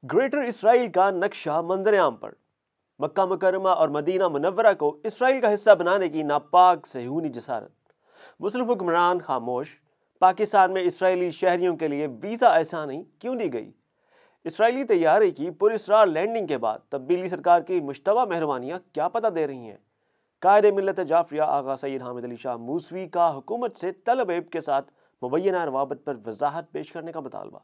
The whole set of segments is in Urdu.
گریٹر اسرائیل کا نقشہ منظر عام پر مکہ مکرمہ اور مدینہ منورہ کو اسرائیل کا حصہ بنانے کی ناپاک صہیونی جسارت، مسلم حکمران خاموش، پاکستان میں اسرائیلی شہریوں کے لیے ویزا آسانی کیوں دی گئی؟ اسرائیلی طیارے کی پراسرار لینڈنگ کے بعد تبدیلی سرکار کی مشتبہ مہربانیاں کیا پتہ دے رہی ہیں؟ قائد ملت جعفریہ آغا سید حامد علی شاہ موسوی کا حکومت سے تل ابیب کے ساتھ مبینہ روابط پر وضاحت پیش کرنے کا مطالبہ۔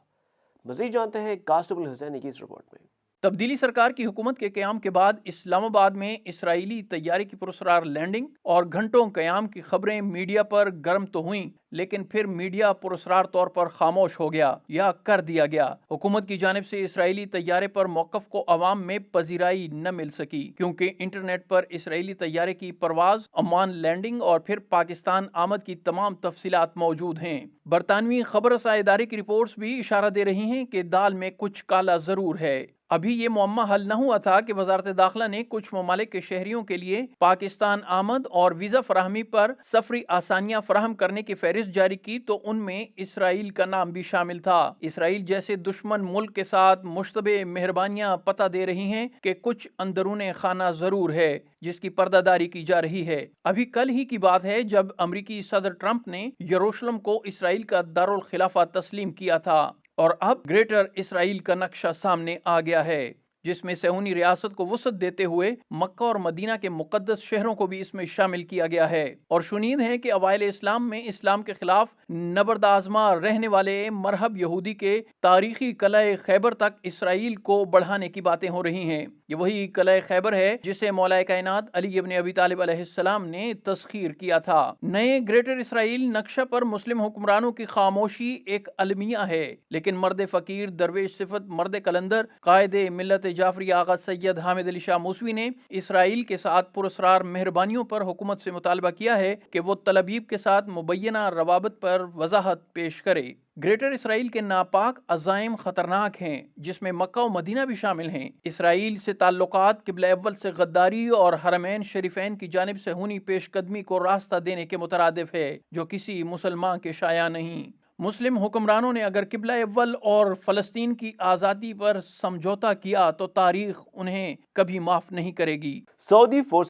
مزید جانتے ہیں قاسم الحسینی کی اس رپورٹ میں۔ تبدیلی سرکار کی حکومت کے قیام کے بعد اسلام آباد میں اسرائیلی طیارے کی پراسرار لینڈنگ اور گھنٹوں قیام کی خبریں میڈیا پر گرم تو ہوئیں، لیکن پھر میڈیا پراسرار طور پر خاموش ہو گیا یا کر دیا گیا۔ حکومت کی جانب سے اسرائیلی طیارے پر موقف کو عوام میں پذیرائی نہ مل سکی، کیونکہ انٹرنیٹ پر اسرائیلی طیارے کی پرواز، عمان لینڈنگ اور پھر پاکستان آمد کی تمام تفصیلات موجود ہیں۔ برطانوی خبر رساں ادارے کی رپورٹس بھی اشارہ دے رہی ہیں کہ دال میں کچھ کالا ضرور ہے۔ ابھی یہ معمہ حل نہ ہوا تھا کہ وزارت داخلہ نے کچھ ممالک کے شہریوں کے لیے پاکستان آمد اور ویزا فراہمی پر سفری آسانیاں فراہم کرنے کی فہرست جاری کی تو ان میں اسرائیل کا نام بھی شامل تھا۔ اسرائیل جیسے دشمن ملک کے ساتھ مشتبہ مہربانیاں پتہ دے رہی ہیں کہ کچھ اندرون خانہ ضرور ہے جس کی پردہ داری کی جا رہی ہے۔ ابھی کل ہی کی بات ہے جب امریکی صدر ٹرمپ نے یروشلم کو اسرائیل کا دارالخلافہ تسلیم کیا تھا، اور اب گریٹر اسرائیل کا نقشہ سامنے آ گیا ہے، جس میں صہیونی ریاست کو وسعت دیتے ہوئے مکہ اور مدینہ کے مقدس شہروں کو بھی اس میں شامل کیا گیا ہے۔ اور شنید ہے کہ اوائل اسلام میں اسلام کے خلاف نبرد آزما رہنے والے مرہب یہودی کے تاریخی قلعہ خیبر تک اسرائیل کو بڑھانے کی باتیں ہو رہی ہیں۔ یہ وہی قلعہ خیبر ہے جسے مولا کائنات علی ابن ابی طالب علیہ السلام نے تسخیر کیا تھا۔ نئے گریٹر اسرائیل نقشہ پر مسلم حکمرانوں کی خاموشی ایک المیہ ہے، لیکن مرد فقیر درویش صفت مرد کلندر قائد ملت جعفری آغا سید حامد علی شاہ موسوی نے اسرائیل کے ساتھ پراسرار مہربانیوں پر حکومت سے مطالبہ کیا ہے کہ وہ تل ابیب کے ساتھ مبینہ روابط پر وضاحت پیش کرے۔ گریٹر اسرائیل کے ناپاک عزائم خطرناک ہیں، جس میں مکہ و مدینہ بھی شامل ہیں۔ اسرائیل سے تعلقات قبلہ اول سے غداری اور حرمین شریفین کی جانب سے ہونی پیش قدمی کو راستہ دینے کے مترادف ہے، جو کسی مسلمان کے شایع نہیں۔ مسلم حکمرانوں نے اگر قبلہ اول اور فلسطین کی آزادی پر سمجھوتا کیا تو تاریخ انہیں کبھی معاف نہیں کرے گی۔ سعودی فورس